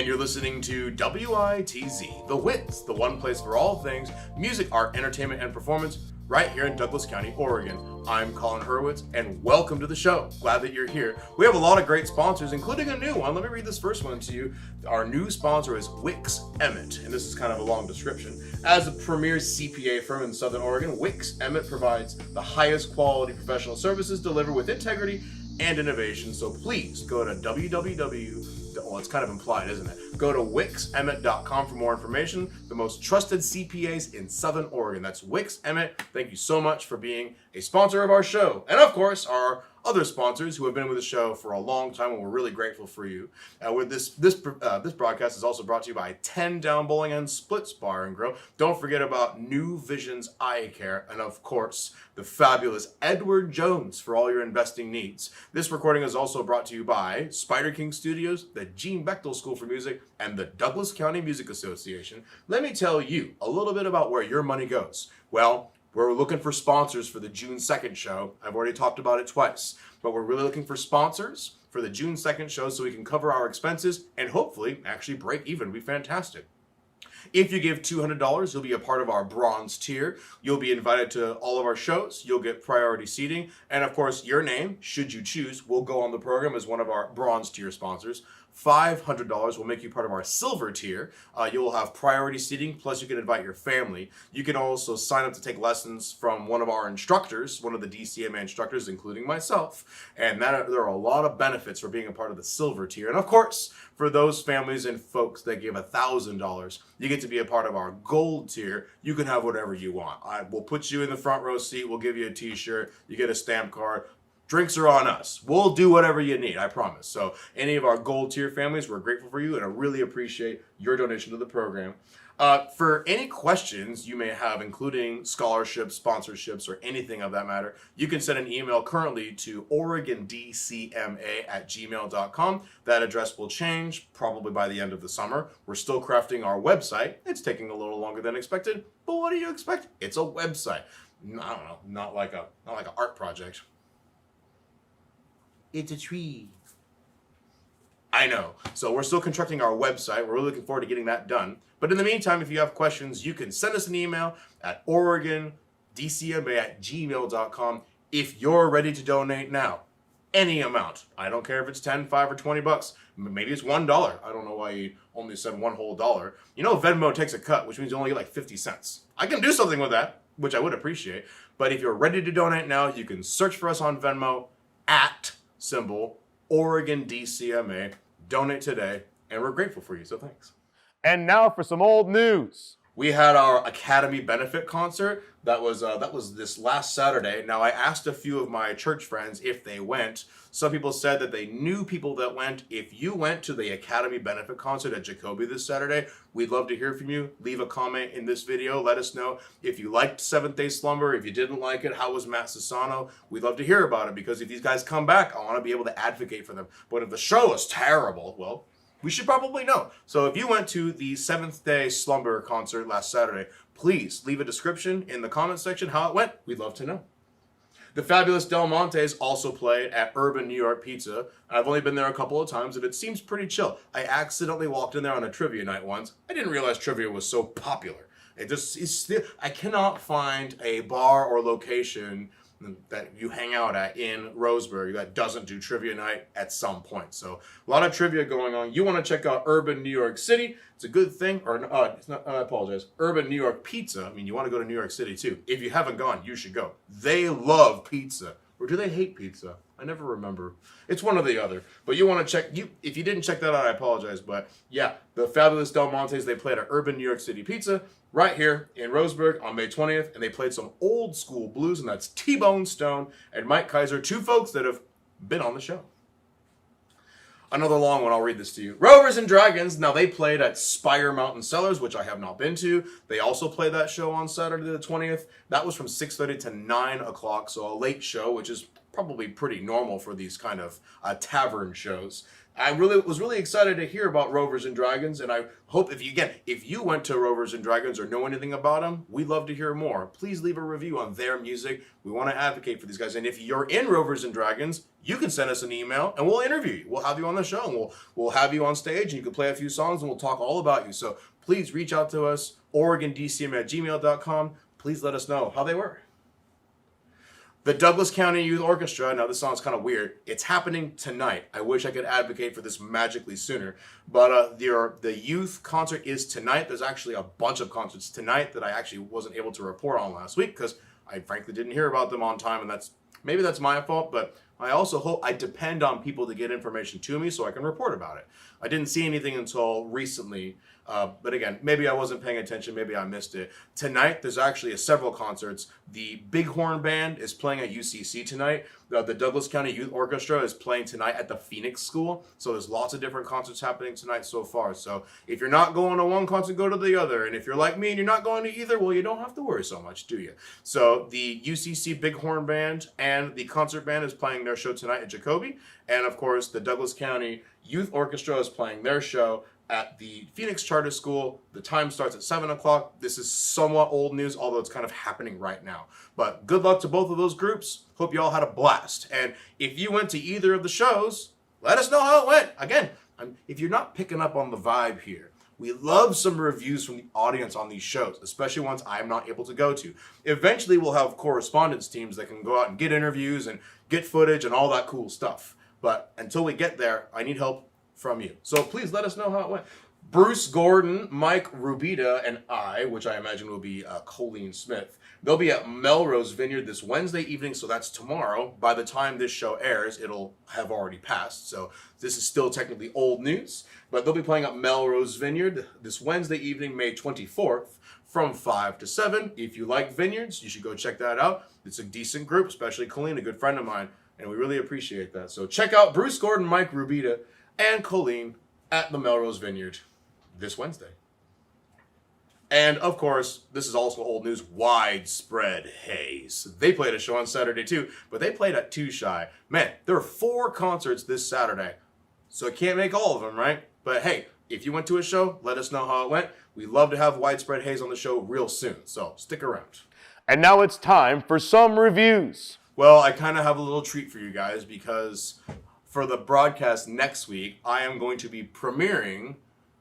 and you're listening to WITZ, the WITZ, the one place for all things music, art, entertainment, and performance, right here in Douglas County, Oregon. I'm Colin Hurwitz, and welcome to the show. Glad that you're here. We have a lot of great sponsors, including a new one. Let me read this first one to you. Our new sponsor is WITZ Emmett, and this is kind of a long description. As a premier CPA firm in Southern Oregon, WITZ Emmett provides the highest quality professional services delivered with integrity and innovation. So please go to well, it's kind of implied, isn't it? Go to wixemmett.com for more information. The most trusted CPAs in Southern Oregon. That's WITZ Emmett. Thank you so much for being a sponsor of our show. And of course, our other sponsors who have been with the show for a long time, and we're really grateful for you. With this broadcast is also brought to you by 10 Down Bowling and Splits Bar and Grill. Don't forget about New Visions Eye Care, and of course, the fabulous Edward Jones for all your investing needs. This recording is also brought to you by Spider King Studios, the Gene Bechtel School for Music, and the Douglas County Music Association. Let me tell you a little bit about where your money goes. Well, we're looking for sponsors for the June 2nd show. I've already talked about it twice, but we're really looking for sponsors for the June 2nd show so we can cover our expenses and hopefully actually break even. It'd be fantastic. If you give $200, you'll be a part of our bronze tier. You'll be invited to all of our shows. You'll get priority seating. And of course, your name, should you choose, will go on the program as one of our bronze tier sponsors. $500 will make you part of our silver tier. You'll have priority seating, plus you can invite your family. You can also sign up to take lessons from one of our instructors, one of the DCMA instructors, including myself. And there are a lot of benefits for being a part of the silver tier. And of course, for those families and folks that give $1,000, you get to be a part of our gold tier. You can have whatever you want. We'll put you in the front row seat. We'll give you a t-shirt. You get a stamp card. Drinks are on us. We'll do whatever you need, I promise. So any of our gold tier families, we're grateful for you, and I really appreciate your donation to the program. For any questions you may have, including scholarships, sponsorships, or anything of that matter, you can send an email currently to oregondcma@gmail.com. That address will change probably by the end of the summer. We're still crafting our website. It's taking a little longer than expected, but what do you expect? It's a website. I don't know, not like an art project. It's a tree. I know. So we're still constructing our website. We're really looking forward to getting that done. But in the meantime, if you have questions, you can send us an email at oregondcma@gmail.com if you're ready to donate now. Any amount. I don't care if it's 10, 5, or 20 bucks. Maybe it's $1. I don't know why you only send one whole dollar. You know, Venmo takes a cut, which means you only get like 50 cents. I can do something with that, which I would appreciate. But if you're ready to donate now, you can search for us on Venmo at symbol Oregon DCMA. Donate today, and we're grateful for you, so thanks. And now for some old news. We had our Academy benefit concert. That was this last Saturday. Now, I asked a few of my church friends if they went. Some people said that they knew people that went. If you went to the Academy benefit concert at Jacoby this Saturday, we'd love to hear from you. Leave a comment in this video. Let us know if you liked Seventh Day Slumber. If you didn't like it, how was Matt Sassano? We'd love to hear about it, because if these guys come back, I want to be able to advocate for them. But if the show is terrible, well, we should probably know. So if you went to the Seventh Day Slumber concert last Saturday, please leave a description in the comment section how it went. We'd love to know. The fabulous Del Montes also played at Urban New York Pizza. I've only been there a couple of times, and it seems pretty chill. I accidentally walked in there on a trivia night once. I didn't realize trivia was so popular. I cannot find a bar or location that you hang out at in Roseburg that doesn't do trivia night at some point. So a lot of trivia going on. You want to check out Urban New York City. It's a good thing. Or it's not, I apologize. Urban New York Pizza. I mean, you want to go to New York City too. If you haven't gone, you should go. They love pizza. Or do they hate pizza? I never remember. It's one or the other. But you want to check. If you didn't check that out, I apologize. But yeah, the fabulous Del Montes, they played at Urban New York City Pizza right here in Roseburg on May 20th. And they played some old school blues. And that's T-Bone Stone and Mike Kaiser, two folks that have been on the show. Another long one, I'll read this to you. Rovers and Dragons, now they played at Spire Mountain Cellars, which I have not been to. They also played that show on Saturday the 20th. That was from 6:30 to 9 o'clock, so a late show, which is probably pretty normal for these kind of tavern shows. I was really excited to hear about Rovers and Dragons, and I hope if you went to Rovers and Dragons or know anything about them, we'd love to hear more. Please leave a review on their music. We want to advocate for these guys, and if you're in Rovers and Dragons, you can send us an email and we'll interview you. We'll have you on the show, and we'll have you on stage, and you can play a few songs, and we'll talk all about you. So please reach out to us, OregonDCM@gmail.com. Please let us know how they were. The Douglas County Youth Orchestra, now this sounds kind of weird, it's happening tonight. I wish I could advocate for this magically sooner, but the youth concert is tonight. There's actually a bunch of concerts tonight that I actually wasn't able to report on last week because I frankly didn't hear about them on time, and maybe that's my fault, but I also hope I depend on people to get information to me so I can report about it. I didn't see anything until recently, but again, maybe I wasn't paying attention, maybe I missed it. Tonight, there's actually several concerts. The Bighorn Band is playing at UCC tonight. The Douglas County Youth Orchestra is playing tonight at the Phoenix School. So there's lots of different concerts happening tonight so far. So if you're not going to one concert, go to the other. And if you're like me and you're not going to either, well, you don't have to worry so much, do you? So the UCC Bighorn Band and the concert band is playing their show tonight at Jacoby. And of course, the Douglas County Youth Orchestra is playing their show at the Phoenix Charter School. The time starts at 7 o'clock. This is somewhat old news, although it's kind of happening right now. But good luck to both of those groups. Hope you all had a blast. And if you went to either of the shows, let us know how it went. Again, if you're not picking up on the vibe here, we love some reviews from the audience on these shows, especially ones I'm not able to go to. Eventually, we'll have correspondence teams that can go out and get interviews and get footage and all that cool stuff. But until we get there, I need help from you. So please let us know how it went. Bruce Gordon, Mike Rubita, and I, which I imagine will be Colleen Smith, they'll be at Melrose Vineyard this Wednesday evening, so that's tomorrow. By the time this show airs, it'll have already passed, so this is still technically old news. But they'll be playing at Melrose Vineyard this Wednesday evening, May 24th, from 5 to 7. If you like vineyards, you should go check that out. It's a decent group, especially Colleen, a good friend of mine, and we really appreciate that. So check out Bruce Gordon, Mike Rubita, and Colleen at the Melrose Vineyard this Wednesday. And of course, this is also old news, Widespread Haze. They played a show on Saturday too, but they played at Too Shy. Man, there are 4 concerts this Saturday, so I can't make all of them, right? But hey, if you went to a show, let us know how it went. We'd love to have Widespread Haze on the show real soon, so stick around. And now it's time for some reviews. Well, I kind of have a little treat for you guys because for the broadcast next week, I am going to be premiering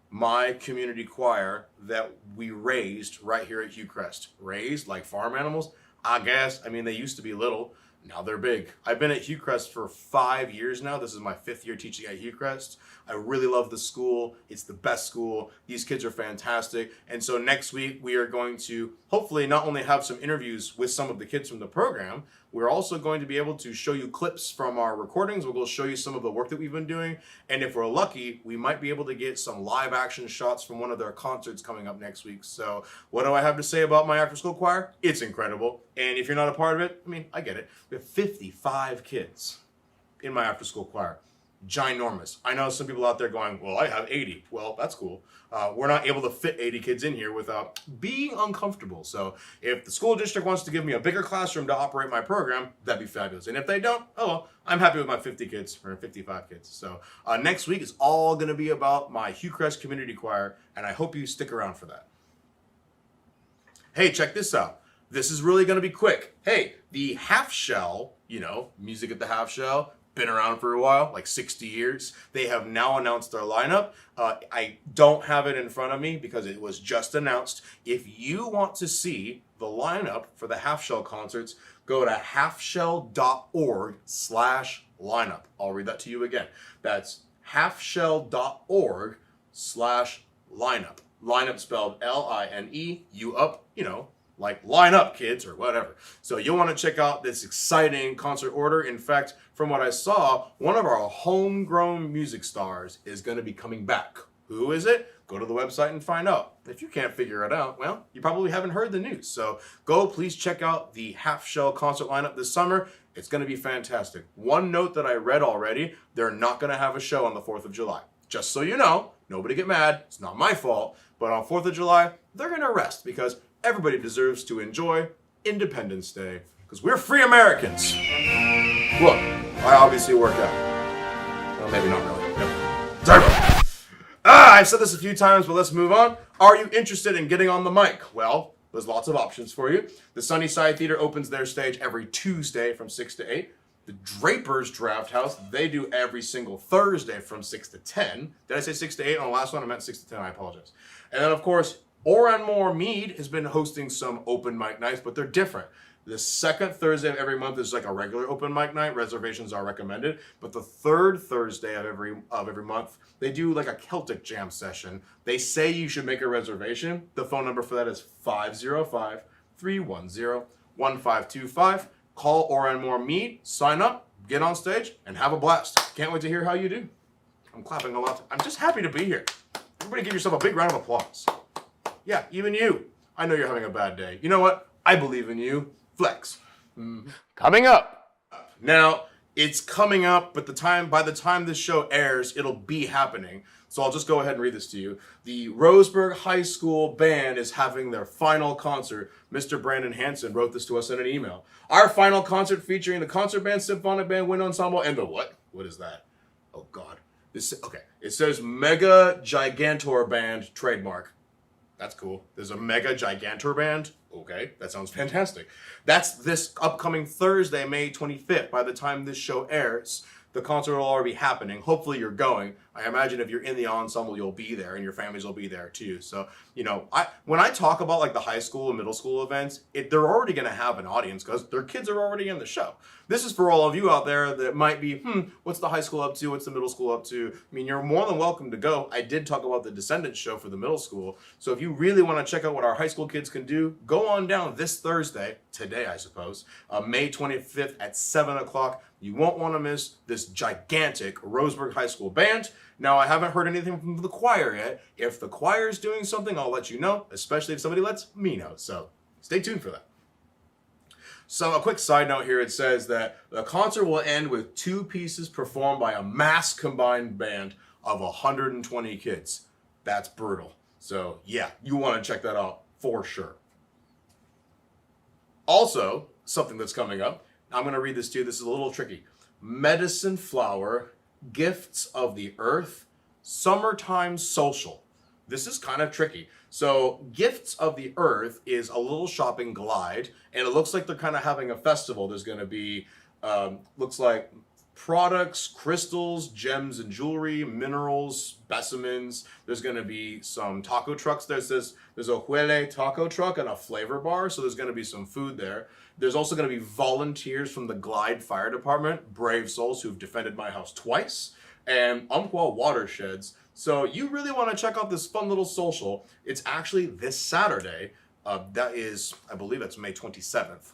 my community choir that we raised right here at Hillcrest. Raised like farm animals, I guess. I mean, they used to be little. Now they're big. I've been at Hillcrest for 5 years now. This is my 5th year teaching at Hillcrest. I really love the school. It's the best school. These kids are fantastic. And so next week we are going to hopefully not only have some interviews with some of the kids from the program, we're also going to be able to show you clips from our recordings. We'll show you some of the work that we've been doing. And if we're lucky, we might be able to get some live action shots from one of their concerts coming up next week. So what do I have to say about my after school choir? It's incredible. And if you're not a part of it, I mean, I get it. We have 55 kids in my after school choir. Ginormous. I know some people out there going, well, I have 80. Well, that's cool. We're not able to fit 80 kids in here without being uncomfortable. So if the school district wants to give me a bigger classroom to operate my program, that'd be fabulous. And if they don't, oh well, I'm happy with my 50 kids or 55 kids. So next week is all going to be about my Hillcrest Community Choir, and I hope you stick around for that. Hey, check this out. This is really going to be quick. Hey, the Half Shell, music at the Half Shell, been around for a while, like 60 years. They have now announced their lineup. I don't have it in front of me because it was just announced. If you want to see the lineup for the Half Shell concerts, go to halfshell.org/lineup. I'll read that to you again. That's halfshell.org/lineup. Lineup spelled L-I-N-E, you up, like line up kids or whatever. So you'll want to check out this exciting concert order. In fact, from what I saw, one of our homegrown music stars is going to be coming back. Who is it? Go to the website and find out. If you can't figure it out, well, you probably haven't heard the news. So go, please check out the Half Shell concert lineup this summer. It's going to be fantastic. One note that I read already, they're not going to have a show on the 4th of July. Just so you know, nobody get mad. It's not my fault. But on 4th of July, they're going to rest because everybody deserves to enjoy Independence Day because we're free Americans. Look, I obviously work out. Well, maybe not really. Nope. Sorry. I've said this a few times, but let's move on. Are you interested in getting on the mic? Well, there's lots of options for you. The Sunnyside Theater opens their stage every Tuesday from 6 to 8. The Draper's Draft House, they do every single Thursday from 6 to 10. Did I say 6 to 8 on the last one? I meant 6 to 10, I apologize. And then, of course, Oranmore Mead has been hosting some open mic nights, but they're different. The second Thursday of every month is like a regular open mic night. Reservations are recommended. But the third Thursday of every month, they do like a Celtic jam session. They say you should make a reservation. The phone number for that is 505-310-1525. Call Oranmore Mead, sign up, get on stage, and have a blast. Can't wait to hear how you do. I'm clapping a lot. I'm just happy to be here. Everybody give yourself a big round of applause. Yeah, even you. I know you're having a bad day. You know what? I believe in you. Flex. Coming up. Now, it's coming up, but by the time this show airs, it'll be happening. So I'll just go ahead and read this to you. The Roseburg High School Band is having their final concert. Mr. Brandon Hansen wrote this to us in an email. Our final concert featuring the concert band, symphonic band, wind ensemble, and the what? What is that? Oh, God. Okay. It says Mega Gigantor Band trademark. That's cool. There's a Mega Gigantor Band. Okay, that sounds fantastic. That's this upcoming Thursday, May 25th. By the time this show airs, the concert will already be happening. Hopefully you're going. I imagine if you're in the ensemble, you'll be there, and your families will be there too. So, when I talk about like the high school and middle school events, they're already going to have an audience because their kids are already in the show. This is for all of you out there that might be, what's the high school up to? What's the middle school up to? I mean, you're more than welcome to go. I did talk about the Descendants show for the middle school. So if you really want to check out what our high school kids can do, go on down this Thursday, today I suppose, May 25th at 7 o'clock. You won't want to miss this gigantic Roseburg High School Band. Now, I haven't heard anything from the choir yet. If the choir is doing something, I'll let you know, especially if somebody lets me know. So stay tuned for that. So a quick side note here, it says that the concert will end with 2 pieces performed by a mass combined band of 120 kids. That's brutal. So yeah, you want to check that out for sure. Also, something that's coming up, I'm going to read this to you. This is a little tricky. Medicine Flower, Gifts of the Earth, Summertime Social. This is kind of tricky. So Gifts of the Earth is a little shopping glide, and it looks like they're kind of having a festival. There's going to be, looks like products, crystals, gems and jewelry, minerals, specimens. There's going to be some taco trucks. There's a Huele taco truck and a flavor bar, so there's going to be some food there. There's also going to be volunteers from the Glide Fire Department, brave souls who've defended my house twice, and Umpqua Watersheds. So you really want to check out this fun little social. It's actually this Saturday. That is, I believe that's May 27th.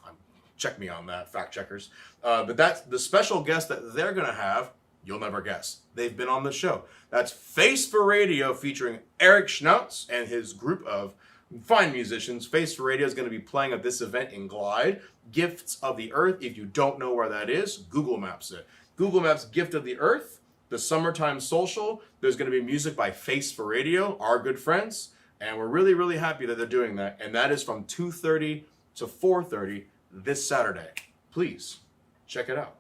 Check me on that, fact checkers. But that's the special guest that they're going to have. You'll never guess. They've been on the show. That's Face for Radio featuring Eric Schnautz and his group of fine musicians. Face for Radio is going to be playing at this event in Glide. Gifts of the Earth. If you don't know where that is, Google Maps it. Google Maps Gift of the Earth, the Summertime Social. There's going to be music by Face for Radio, our good friends. And we're really, really happy that they're doing that. And that is from 2:30 to 4:30 this Saturday. Please check it out.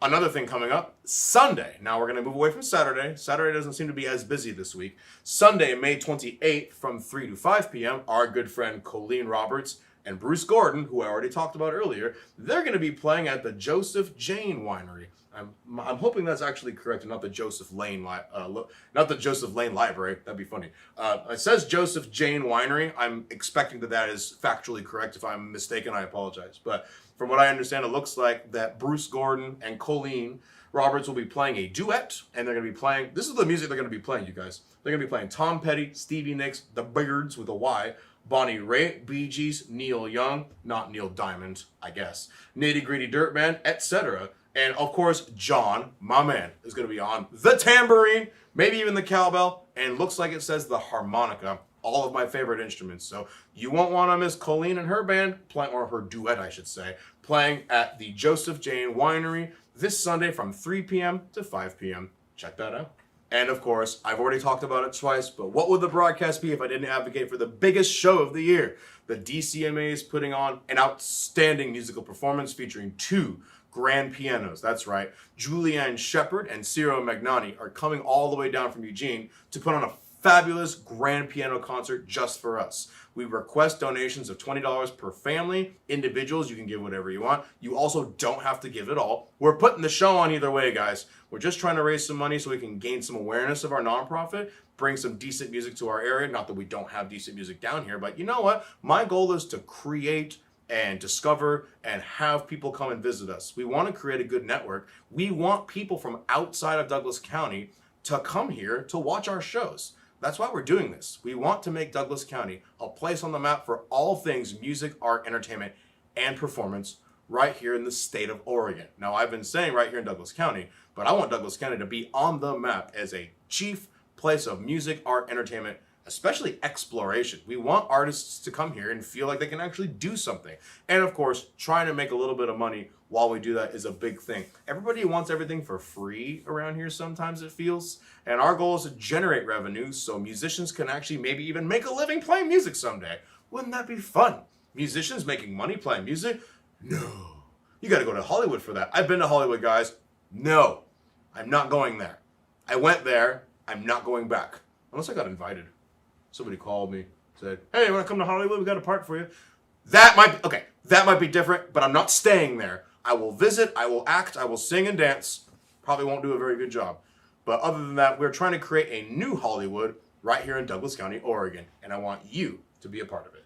Another thing coming up, Sunday. Now we're going to move away from Saturday. Saturday doesn't seem to be as busy this week. Sunday, May 28th from 3 to 5 p.m., our good friend Colleen Roberts and Bruce Gordon, who I already talked about earlier, they're going to be playing at the Joseph Jane Winery. I'm hoping that's actually correct and not the Joseph Lane Library. That'd be funny. It says Joseph Jane Winery. I'm expecting that is factually correct. If I'm mistaken, I apologize. But from what I understand, it looks like that Bruce Gordon and Colleen Roberts will be playing a duet, and they're going to be playing, this is the music they're going to be playing, you guys. They're going to be playing Tom Petty, Stevie Nicks, The Beards with a Y, Bonnie Raitt, Bee Gees, Neil Young, not Neil Diamond, I guess, Nitty Gritty Dirt Band, etc. And of course, John, my man, is going to be on the tambourine, maybe even the cowbell, and looks like it says the harmonica, all of my favorite instruments. So you won't want to miss Colleen and her band, playing, or her duet, I should say, playing at the Joseph Jane Winery this Sunday from 3 p.m. to 5 p.m. Check that out. And of course, I've already talked about it twice, but what would the broadcast be if I didn't advocate for the biggest show of the year? The DCMA is putting on an outstanding musical performance featuring 2 grand pianos. That's right. Julianne Shepard and Ciro Magnani are coming all the way down from Eugene to put on a fabulous grand piano concert just for us. We request donations of $20 per family. Individuals, you can give whatever you want. You also don't have to give it all. We're putting the show on either way, guys. We're just trying to raise some money so we can gain some awareness of our nonprofit, bring some decent music to our area. Not that we don't have decent music down here, but you know what? My goal is to create and discover and have people come and visit us. We want to create a good network. We want people from outside of Douglas County to come here to watch our shows. That's why we're doing this. We want to make Douglas County a place on the map for all things music, art, entertainment, and performance right here in the state of Oregon. Now, I've been saying right here in Douglas County, but I want Douglas County to be on the map as a chief place of music, art, entertainment, especially exploration. We want artists to come here and feel like they can actually do something. And of course, trying to make a little bit of money while we do that is a big thing. Everybody wants everything for free around here sometimes, it feels. And our goal is to generate revenue so musicians can actually maybe even make a living playing music someday. Wouldn't that be fun? Musicians making money playing music? No. You gotta go to Hollywood for that. I've been to Hollywood, guys. No, I'm not going there. I went there, I'm not going back. Unless I got invited. Somebody called me, said, hey, you want to come to Hollywood? We got a part for you. That might be different, but I'm not staying there. I will visit, I will act, I will sing and dance. Probably won't do a very good job. But other than that, we're trying to create a new Hollywood right here in Douglas County, Oregon, and I want you to be a part of it.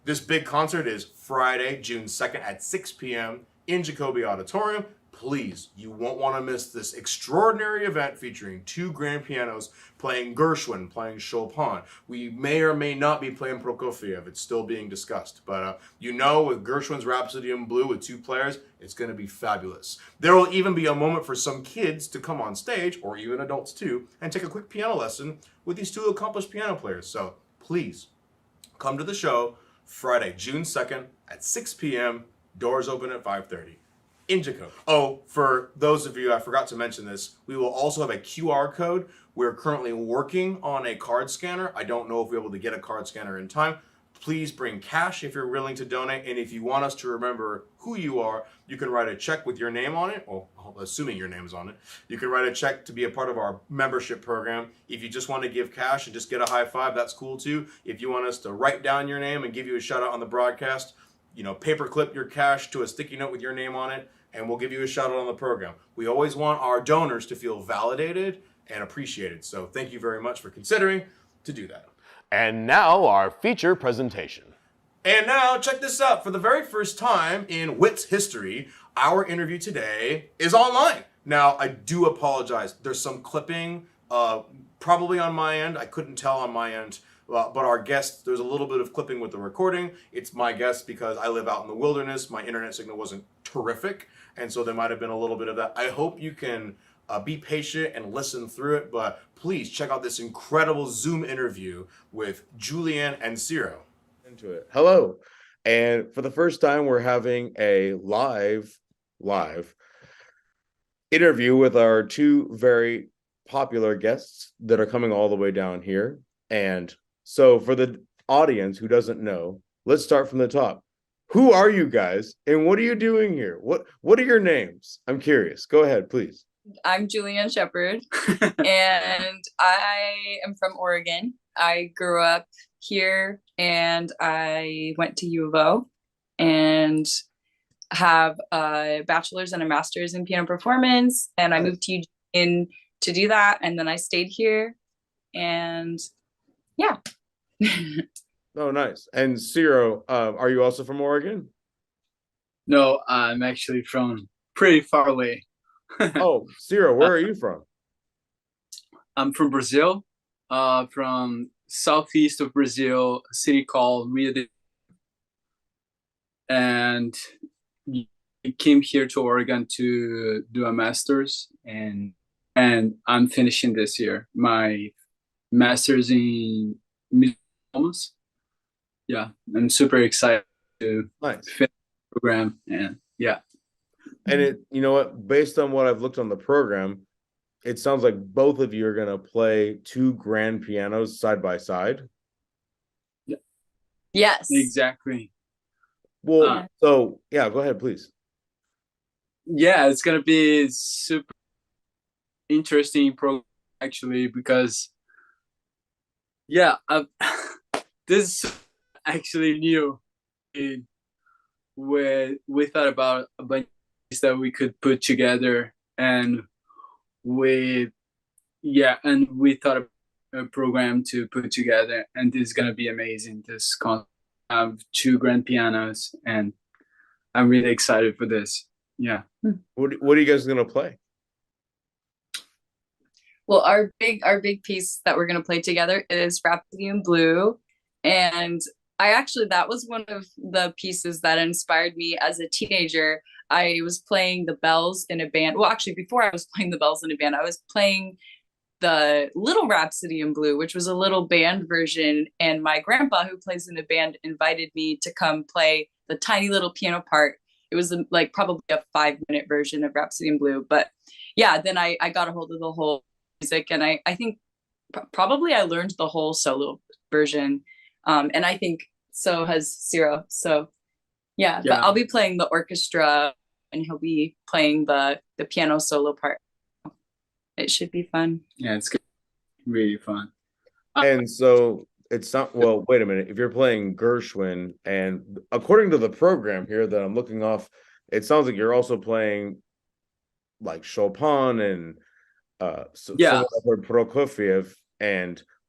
This big concert is Friday, June 2nd at 6 p.m. in Jacoby Auditorium. Please, you won't want to miss this extraordinary event featuring 2 grand pianos playing Gershwin, playing Chopin. We may or may not be playing Prokofiev. It's still being discussed. But you know, with Gershwin's Rhapsody in Blue with 2 players, it's going to be fabulous. There will even be a moment for some kids to come on stage, or even adults too, and take a quick piano lesson with these 2 accomplished piano players. So please, come to the show Friday, June 2nd at 6 p.m. Doors open at 5:30. In Jacob. Oh, for those of you, I forgot to mention this, we will also have a QR code. We're currently working on a card scanner. I don't know if we're able to get a card scanner in time. Please bring cash if you're willing to donate. And if you want us to remember who you are, you can write a check with your name on it. Well, assuming your name's on it. You can write a check to be a part of our membership program. If you just want to give cash and just get a high five, that's cool too. If you want us to write down your name and give you a shout out on the broadcast, paperclip your cash to a sticky note with your name on it, and we'll give you a shout out on the program. We always want our donors to feel validated and appreciated. So thank you very much for considering to do that. And now our feature presentation. And now check this out. For the very first time in WITZ history, our interview today is online. Now, I do apologize. There's some clipping probably on my end. I couldn't tell on my end. But our guest, there's a little bit of clipping with the recording. It's my guess because I live out in the wilderness. My internet signal wasn't terrific. And so there might have been a little bit of that. I hope you can be patient and listen through it. But please check out this incredible Zoom interview with Julianne and Ciro. Into it. Hello. And for the first time, we're having a live interview with our 2 very popular guests that are coming all the way down here. And so for the audience who doesn't know, let's start from the top. Who are you guys and what are you doing here? What are your names? I'm curious. Go ahead, please. I'm Julianne Shepard and I am from Oregon. I grew up here and I went to U of O and have a bachelor's and a master's in piano performance. And I moved to Eugene to do that. And then I stayed here and yeah. Oh, nice. And Ciro, are you also from Oregon? No, I'm actually from pretty far away. Oh, Ciro, where are you from? I'm from Brazil, from southeast of Brazil, a city called Rio de and I came here to Oregon to do a master's and I'm finishing this year my master's in music. Yeah, I'm super excited to Nice. finish the program and yeah. And you know what, based on what I've looked on the program, it sounds like both of you are going to play 2 grand pianos side by side. Yes. Exactly. Well, so yeah, go ahead, please. yeah, it's gonna be super interesting program actually because yeah, this is actually new. We thought about a bunch of things that we could put together, and we and we thought of a program to put together, and this is gonna be amazing. This concert have two grand pianos, and I'm really excited for this. Yeah. What are you guys gonna play? Well, our big piece that we're gonna play together is Rhapsody in Blue, and that was one of the pieces that inspired me as a teenager. I was playing the bells in a band. Well, actually, before I was playing the bells in a band, I was playing the Little Rhapsody in Blue, which was a little band version. And my grandpa, who plays in a band, invited me to come play the tiny little piano part. It was like probably a 5-minute version of Rhapsody in Blue. But yeah, then I got a hold of the whole music, and I think probably I learned the whole solo version. And I think so has Ciro. So yeah, but I'll be playing the orchestra and he'll be playing the piano solo part. It should be fun. Yeah, it's really fun. And so it's not, well, wait a minute. If you're playing Gershwin, and according to the program here that I'm looking off, it sounds like you're also playing like Chopin and some I've heard Prokofiev,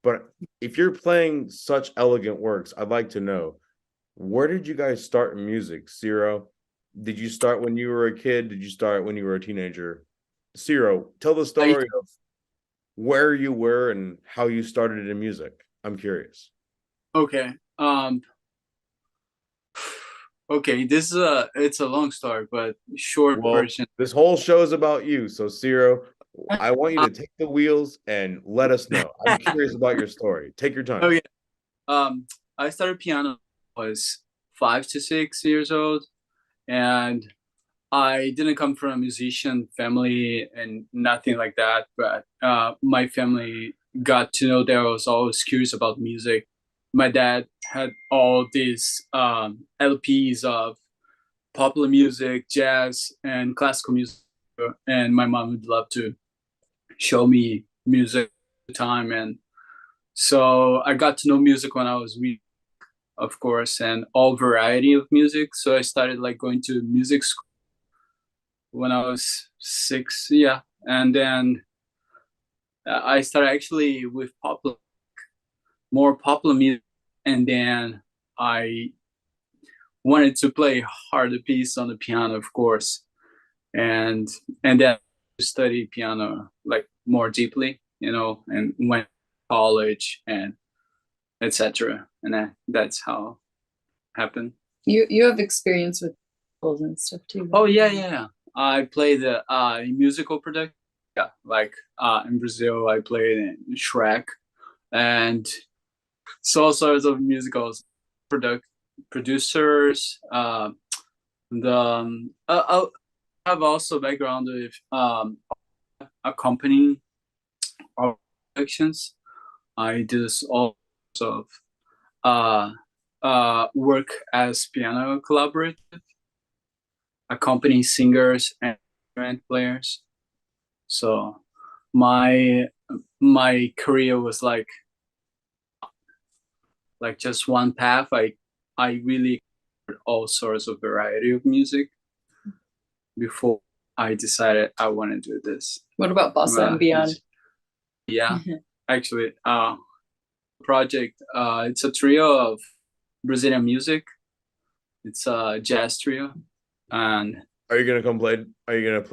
but if you're playing such elegant works, I'd like to know, where did you guys start in music? Ciro, did you start when you were a kid? Did you start when you were a teenager? Ciro, tell the story of where you were and how you started in music. I'm curious. Okay. Okay, this is it's a long story, but short version. This whole show is about you. So Ciro, I want you to take the wheels and let us know. I'm curious about your story. Take your time. Oh yeah. I started piano when I was 5 to 6 years old, and I didn't come from a musician family and nothing like that, but my family got to know that I was always curious about music. My dad had all these LPs of popular music, jazz, and classical music, and my mom would love to show me music at the time. And so I got to know music when I was wee, of course, and all variety of music. So I started like going to music school when I was 6, yeah, and then I started actually with more popular music, and then I wanted to play harder piece on the piano, of course, and then study piano like more deeply, and went to college and etc. And that's how it happened. You have experience with and stuff too. Oh yeah. I played the musical production. Yeah, like in Brazil, I played in Shrek, and so all sorts of musicals. Producers. I have also background with accompanying productions. I did all sorts of work as piano collaborator, accompanying singers and instrument players. So my career was like just one path. I really heard all sorts of variety of music before I decided I want to do this. What about bossa and beyond? Yeah, actually, project. It's a trio of Brazilian music. It's a jazz trio. And are you gonna play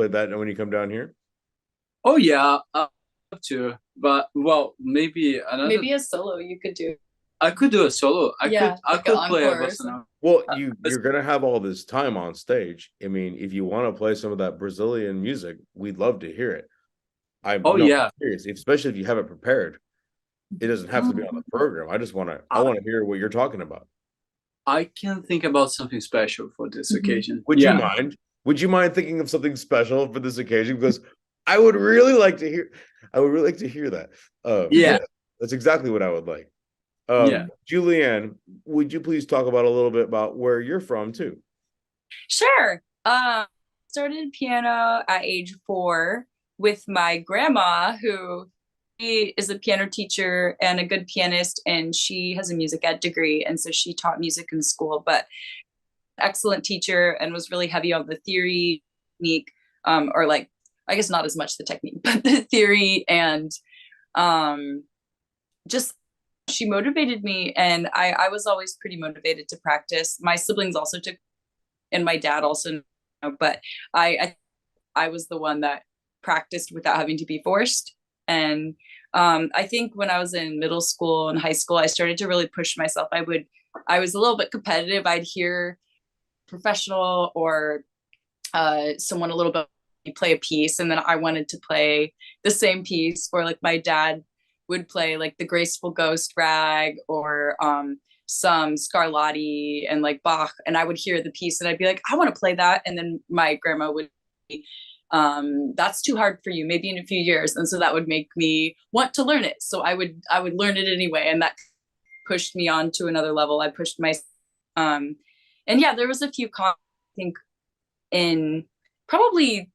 that when you come down here? Oh yeah, I'd love to. But well, maybe a solo you could do. I could do a solo. I could play a bossa nova. Well, you're gonna have all this time on stage. I mean, if you want to play some of that Brazilian music, we'd love to hear it. I'm curious, especially if you have it prepared. It doesn't have to be on the program. I want to hear what you're talking about. I can think about something special for this occasion. Would you mind? Would you mind thinking of something special for this occasion? Because I would really like to hear. I would really like to hear that. That's exactly what I would like. Julianne, would you please talk about a little bit about where you're from too? Sure. started piano at age 4 with my grandma, who she is a piano teacher and a good pianist, and she has a music ed degree, and so she taught music in school, but excellent teacher and was really heavy on the theory technique, or like, I guess not as much the technique, but the theory, and just she motivated me, and I was always pretty motivated to practice. My siblings also took, and my dad also, but I was the one that practiced without having to be forced. And I think when I was in middle school and high school, I started to really push myself. I was a little bit competitive. I'd hear professional or someone a little bit play a piece, and then I wanted to play the same piece, or like my dad would play like the Graceful Ghost Rag, or some Scarlatti and like Bach, and I would hear the piece and I'd be like, I want to play that, and then my grandma would be, that's too hard for you, maybe in a few years, and so that would make me want to learn it, so I would learn it anyway, and that pushed me on to another level. I pushed my and yeah, there was a few I think in probably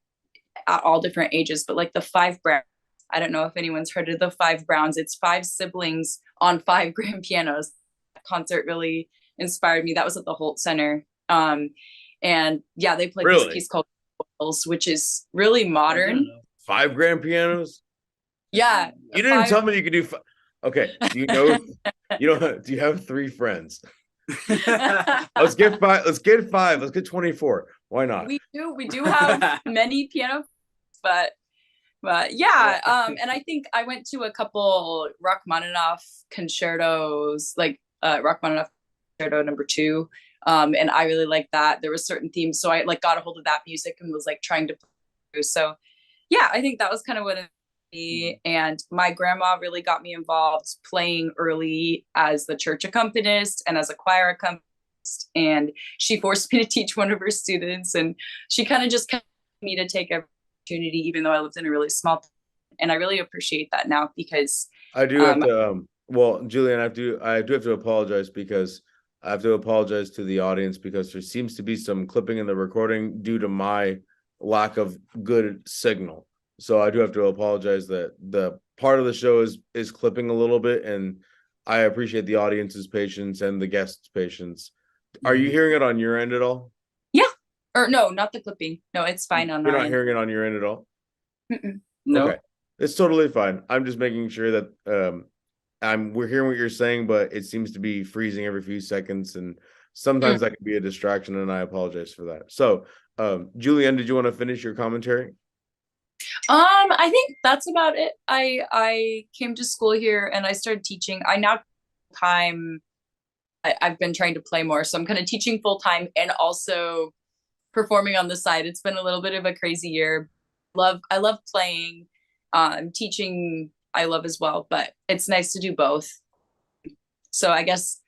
at all different ages, but like the 5 Browns, I don't know if anyone's heard of the 5 Browns. It's 5 siblings on 5 grand pianos. That concert really inspired me. That was at the Holt Center. And yeah, they played this piece called Wheels, which is really modern. 5 grand pianos? Yeah. You didn't tell me you could do okay. Do you know do you have 3 friends? Let's get 5. Let's get 5. Let's get 24. Why not? We do have many piano, but yeah, and I think I went to a couple Rachmaninoff concertos, like Rachmaninoff Concerto No. 2, and I really liked that. There were certain themes, so I like got a hold of that music and was like trying to play. So yeah, I think that was kind of what it was. And my grandma really got me involved playing early as the church accompanist and as a choir accompanist, and she forced me to teach one of her students, and she kind of just kept me to take every opportunity, even though I lived in a really small town. And I really appreciate that now, because I do have to well, Julianne, I do have to apologize, because I have to apologize to the audience, because there seems to be some clipping in the recording due to my lack of good signal. So I do have to apologize that the part of the show is clipping a little bit, and I appreciate the audience's patience and the guests' patience. Are you hearing it on your end at all? Yeah. Or no, not the clipping. No, it's fine on You're our not end. hearing it on your end at all? No. Okay. It's totally fine. I'm just making sure that we're hearing what you're saying, but it seems to be freezing every few seconds, and sometimes that can be a distraction, and I apologize for that. So, Julianne, did you want to finish your commentary? I think that's about it. I came to school here and I started teaching. I've been trying to play more, so I'm kind of teaching full time and also performing on the side. It's been a little bit of a crazy year. I love playing, teaching I love as well, but it's nice to do both. So I guess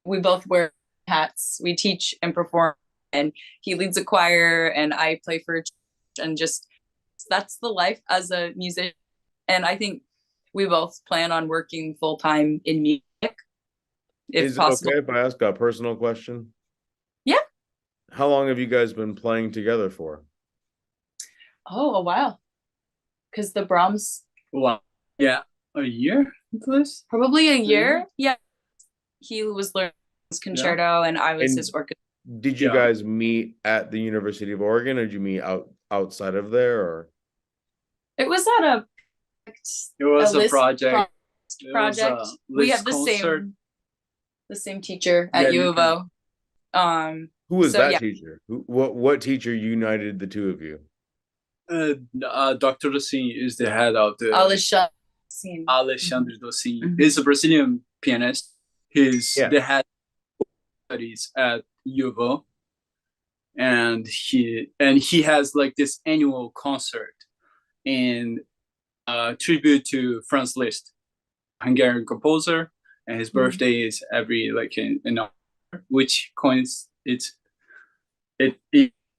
we both wear hats. We teach and perform, and he leads a choir and I play for a church, and just that's the life as a musician. And I think we both plan on working full time in music, if Is possible. it okay if I ask a personal question? Yeah. How long have you guys been playing together for? Oh, a while. Because the Brahms. Wow. Yeah. A year at least? Probably a year. Yeah. He was learning his concerto and I was his orchestra. Did you guys meet at the University of Oregon, or did you meet outside of there, or? It was at a project. We have the same teacher at U of O. Who was that teacher? What teacher united the two of you? Dr. Docin is the head of the Alexandre Docin. He's a Brazilian pianist. He's the head of studies at U of O. And he has like this annual concert in tribute to Franz Liszt, Hungarian composer, and his birthday is every like in October, which coins it, and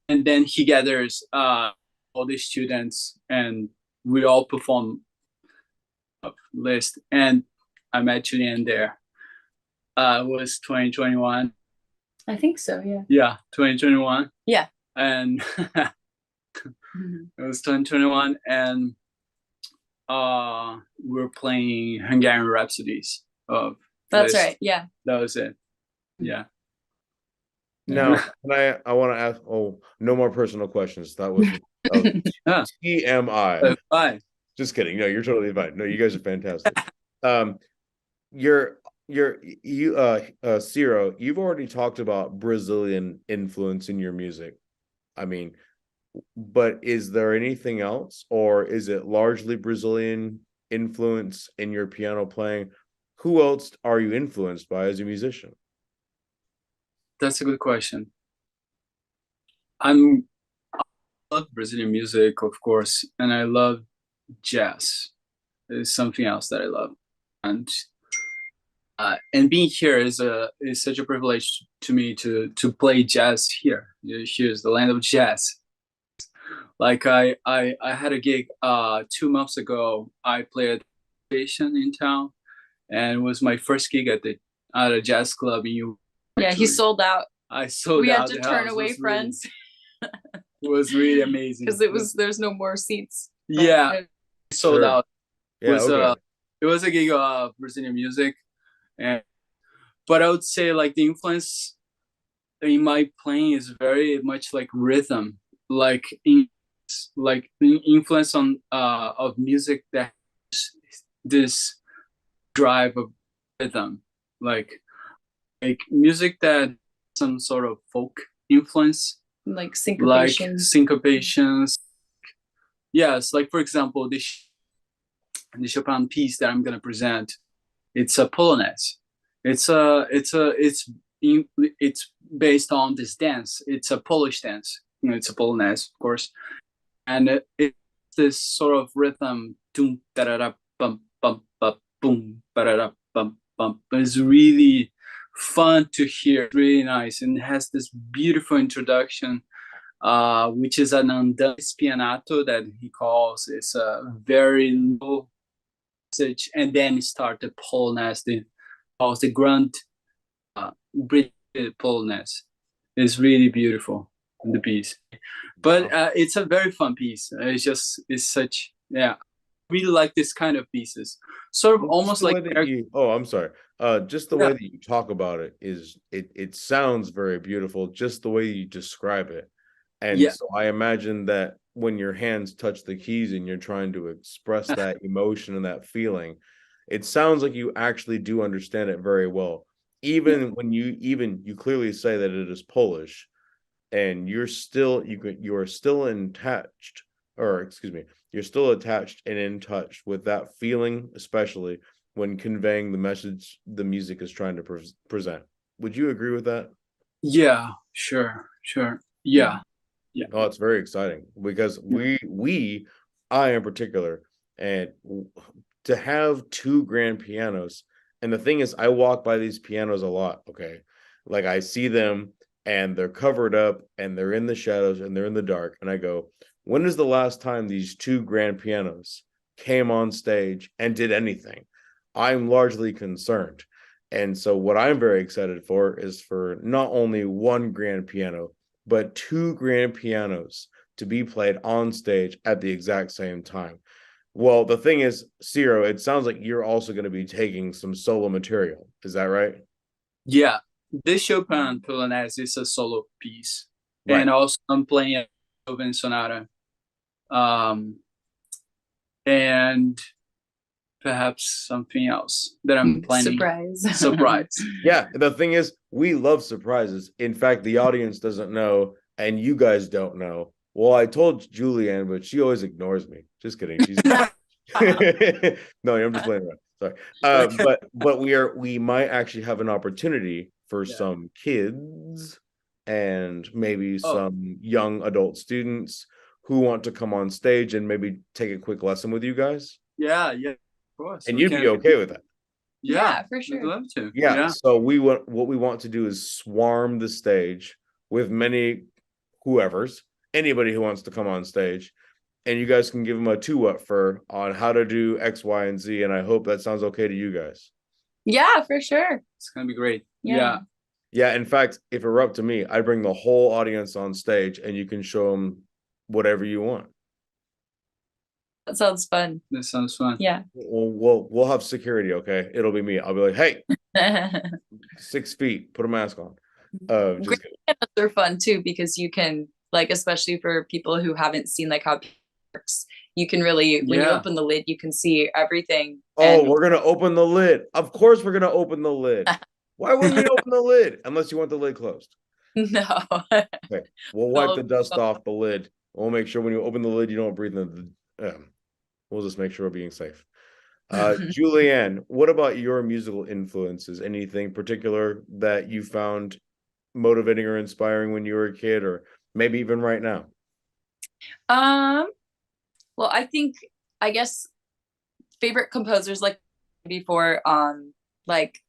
then he gathers all the students and we all perform Liszt. And I met Julianne there. It was 2021. I think so, yeah. Yeah, 2021. Yeah. And It was 2021, and we're playing Hungarian Rhapsodies of That's Liszt. right. Yeah. That was it. Yeah. Now, I want to ask. Oh, no more personal questions. That was TMI. Fine. Just kidding. No, you're totally fine. No, you guys are fantastic. You're Ciro, you've already talked about Brazilian influence in your music. I mean, but is there anything else, or is it largely Brazilian influence in your piano playing? Who else are you influenced by as a musician? That's a good question. I love Brazilian music, of course, and I love jazz. It's something else that I love, and being here is such a privilege to me to play jazz here. Here's the land of jazz. Like I had a gig 2 months ago. I played at a station in town, and it was my first gig at a jazz club in you. Yeah, he sold out. I sold out. We had to turn away friends. It was really amazing because there's no more seats. Yeah, sold out. Yeah, It was a gig of Brazilian music, but I would say like the influence in my playing is very much like rhythm, like influence on of music that has this drive of rhythm, like music that some sort of folk influence, like syncopations. Like syncopations. Yes, like for example, the Chopin piece that I'm gonna present, it's a Polonaise. It's based on this dance. It's a Polish dance. You know, it's a Polonaise, of course, and it's this sort of rhythm. Boom, da-da-da, bum, bum, bum, boom, da-da-da, bum, bum. It's really fun to hear. Really nice, and it has this beautiful introduction, which is an andante spianato that he calls. It's a very low passage, and then start the Polonaise. Calls the grand British Polonaise. It's really beautiful in the piece, but it's a very fun piece. It's such really like this kind of pieces, sort of almost like I'm sorry. Just the way that you talk about it it sounds very beautiful. Just the way you describe it, and so I imagine that when your hands touch the keys and you're trying to express that emotion and that feeling, it sounds like you actually do understand it very well. Even when you clearly say that it is Polish, and you're still attached, or excuse me, you're still attached and in touch with that feeling, especially when conveying the message the music is trying to present. Would you agree with that? Yeah, sure. Yeah. Oh, it's very exciting because I in particular, and to have 2 grand pianos. And the thing is, I walk by these pianos a lot. Okay. Like I see them and they're covered up and they're in the shadows and they're in the dark. And I go, when is the last time these 2 grand pianos came on stage and did anything? I'm largely concerned. And so what I'm very excited for is for not only 1 grand piano, but 2 grand pianos to be played on stage at the exact same time. Well, the thing is, Ciro, it sounds like you're also going to be taking some solo material. Is that right? Yeah. This Chopin Polonaise is a solo piece. Right. And also I'm playing a Beethoven Sonata. And perhaps something else that I'm planning. Surprise. Yeah, the thing is, we love surprises. In fact, the audience doesn't know, and you guys don't know. Well, I told Julianne, but she always ignores me. Just kidding. She's no, I'm just playing around. Sorry. But we might actually have an opportunity for some kids and maybe some young adult students who want to come on stage and maybe take a quick lesson with you guys. Yeah, of course. And you'd be okay with that. Yeah, for sure. I'd love to. Yeah. So what we want to do is swarm the stage with anybody who wants to come on stage, and you guys can give them a 2-what on how to do X, Y, and Z. And I hope that sounds okay to you guys. Yeah, for sure. It's gonna be great. Yeah. In fact, if it were up to me, I'd bring the whole audience on stage and you can show them whatever you want. That sounds fun. That sounds fun. Yeah. We'll have security, okay? It'll be me. I'll be like, hey, 6 feet, put a mask on. Just Great pianos are fun too because you can like, especially for people who haven't seen like how piano works, you can really when you Yeah. open the lid, you can see everything. Oh, And we're gonna open the lid. Of course, we're gonna open the lid. Why wouldn't we open the lid unless you want the lid closed? no, Okay, we'll wipe No. the dust off the lid. We'll make sure when you open the lid, you don't breathe in the. We'll just make sure we're being safe. Julianne, what about your musical influences? Anything particular that you found motivating or inspiring when you were a kid, or maybe even right now? well, I guess favorite composers like before, like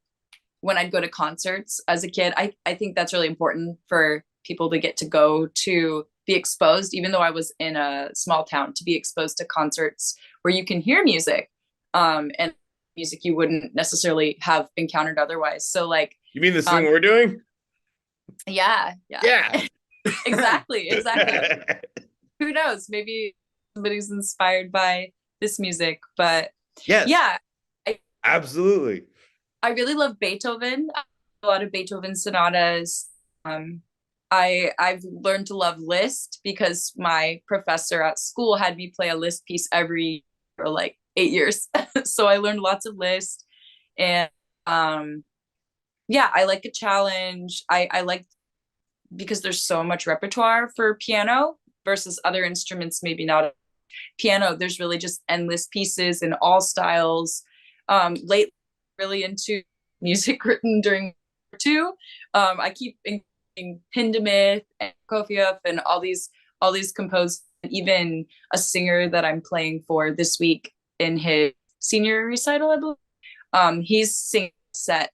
when I'd go to concerts as a kid, I think that's really important for people to get to go to be exposed, even though I was in a small town, to be exposed to concerts where you can hear music, and music you wouldn't necessarily have encountered otherwise. So like, You mean this thing we're doing? yeah, Yeah. exactly. Who knows? Maybe somebody's inspired by this music, but Yes. yeah, Absolutely. I really love Beethoven. A lot of Beethoven sonatas. I've learned to love Liszt because my professor at school had me play a Liszt piece every for like 8 years. So I learned lots of Liszt, and yeah, I like a challenge. I like because there's so much repertoire for piano versus other instruments, maybe not. Piano, there's really just endless pieces in all styles. Lately, really into music written during World War II. I keep including Hindemith and Prokofiev and all these composers, even a singer that I'm playing for this week in his senior recital, I believe. He's singing a set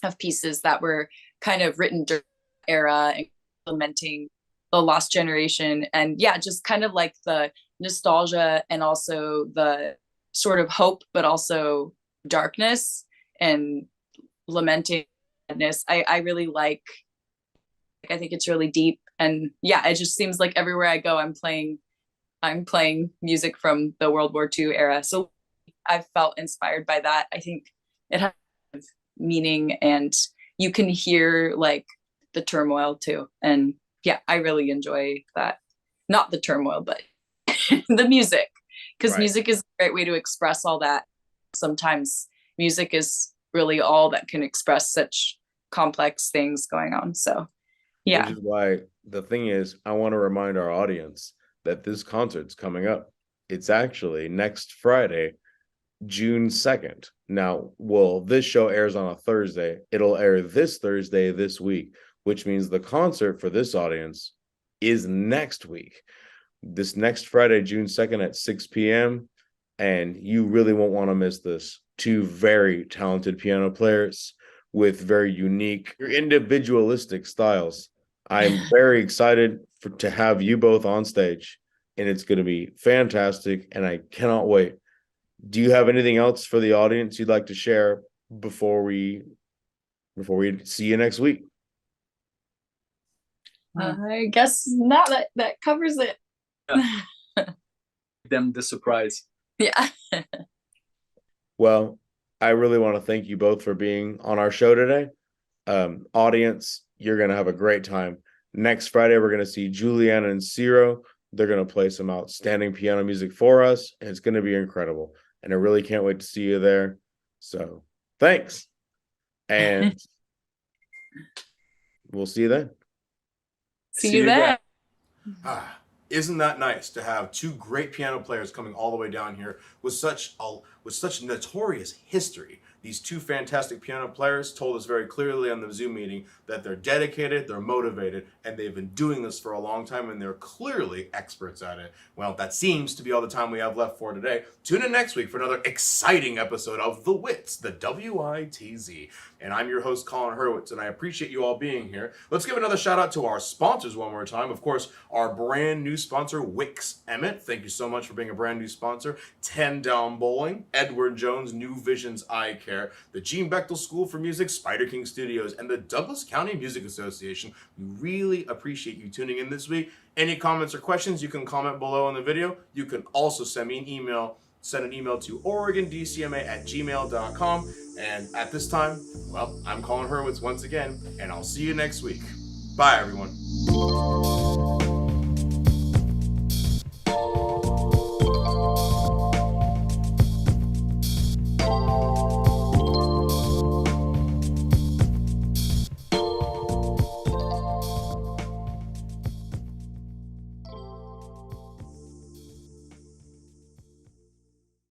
of pieces that were kind of written during the era and implementing the lost generation. And yeah, just kind of like the nostalgia and also the sort of hope, but also darkness and lamenting sadness. I really like, I think it's really deep. And yeah, it just seems like everywhere I go, I'm playing music from the World War II era. So I've felt inspired by that. I think it has meaning and you can hear like the turmoil too. And yeah, I really enjoy that. Not the turmoil, but the music, because Right. music is a great way to express all that. Sometimes music is really all that can express such complex things going on. So yeah. Which is why the thing is, I want to remind our audience that this concert's coming up. It's actually next Friday, June 2nd. Now, well, this show airs on a Thursday. It'll air this Thursday this week, which means the concert for this audience is next week. This next Friday, June 2nd at 6 p.m. And you really won't want to miss this. Two very talented piano players with very unique, individualistic styles. I'm very excited to have you both on stage, and it's going to be fantastic, and I cannot wait. Do you have anything else for the audience you'd like to share before we see you next week? I guess not. That covers it. Them the surprise. Yeah. Well, I really want to thank you both for being on our show today. Audience, you're going to have a great time. Next Friday, we're going to see Julianne and Ciro. They're going to play some outstanding piano music for us, and it's going to be incredible. And I really can't wait to see you there. So thanks. And we'll see you then. See you then. Isn't that nice to have two great piano players coming all the way down here with such notorious history? These two fantastic piano players told us very clearly on the Zoom meeting that they're dedicated, they're motivated, and they've been doing this for a long time, and they're clearly experts at it. Well, that seems to be all the time we have left for today. Tune in next week for another exciting episode of The WITZ, the WITZ. And I'm your host, Colin Hurwitz, and I appreciate you all being here. Let's give another shout out to our sponsors one more time. Of course, our brand new sponsor, Wix Emmett. Thank you so much for being a brand new sponsor. 10 Down Bowling, Edward Jones New Visions Eye Care, the Gene Bechtel School for Music, Spider King Studios, and the Douglas County Music Association. We really appreciate you tuning in this week. Any comments or questions, you can comment below on the video. You can also send me an email. Send an email to oregondcma@gmail.com. And at this time, well, I'm Colin Hurwitz once again, and I'll see you next week. Bye, everyone.